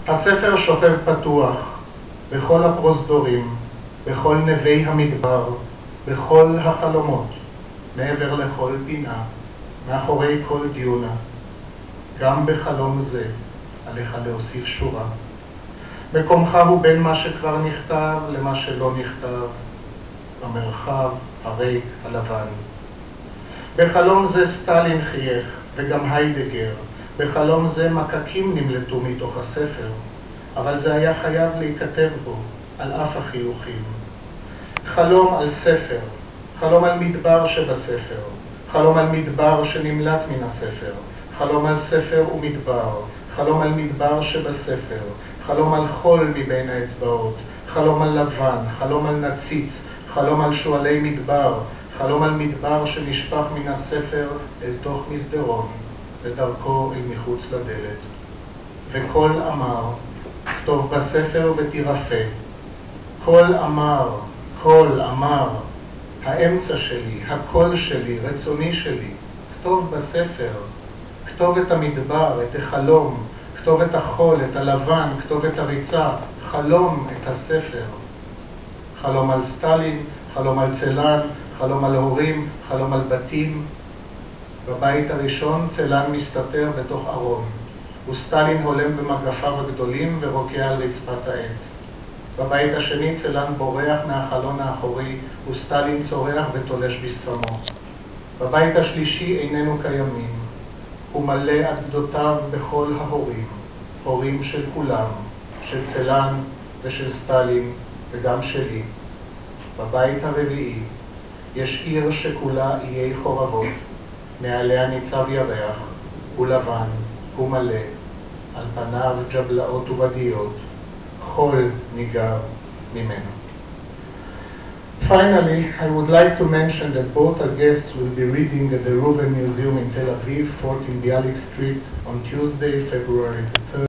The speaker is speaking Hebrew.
הספר שוכב פתוח בכל הפרוזדורים, בכל נבי המדבר, בכל החלומות, מעבר לכל פינה, מאחורי כל דיונה. גם בחלום זה עליך להוסיף שורה. מקומך הוא בין מה שכבר נכתב למה שלא נכתב, במרחב הריק הלבן. בחלום זה סטלין חייך וגם היידגר. בחלום זה מקקים נמלטו מתוך הספר, אבל זה היה חייב להיכתב בו, על אף החיוכים. חלום על ספר, חלום על מדבר שבספר, חלום על מדבר שנמלט מן הספר, חלום על ספר ומדבר, חלום על מדבר שבספר, חלום על חול מבין האצבעות, חלום על לבן, חלום על נציץ, חלום על שואלי מדבר, חלום על מדבר שנשפך מן הספר אל תוך מסדרון, ודרכו אל מחוץ לדלת. וקול אמר, כתוב בספר ותירפא. קול אמר, האמצע שלי, הקול שלי, רצוני שלי, כתוב בספר, כתוב את המדבר, את החלום, כתוב את החול, את הלבן, כתוב את הריצה, חלום את הספר. חלום על סטלין, חלום על צלן, חלום על הורים, חלום על בתים. בבית הראשון צלן מסתתר בתוך ארון, וסטלין הולם במגפיו הגדולים ורוקע על רצפת העץ. בבית השני צלן בורח מהחלון האחורי, וסטלין צורח ותולש בשפמו. בבית השלישי איננו קיימים, הוא מלא עד גדותיו בכל ההורים, הורים של כולם, של צלן ושל סטלין וגם שלי. בבית הרביעי יש עיר שכולה איי חורבות, מעליה ניצב ירח, הוא לבן, הוא מלא, על פניו ג'בלאות ובדיות, חול ניגר ממנו. Finally, I would like to mention that both our guests will be reading at the Reuven Museum in Tel Aviv, 14 Bialik Street, on Tuesday, February the 3rd.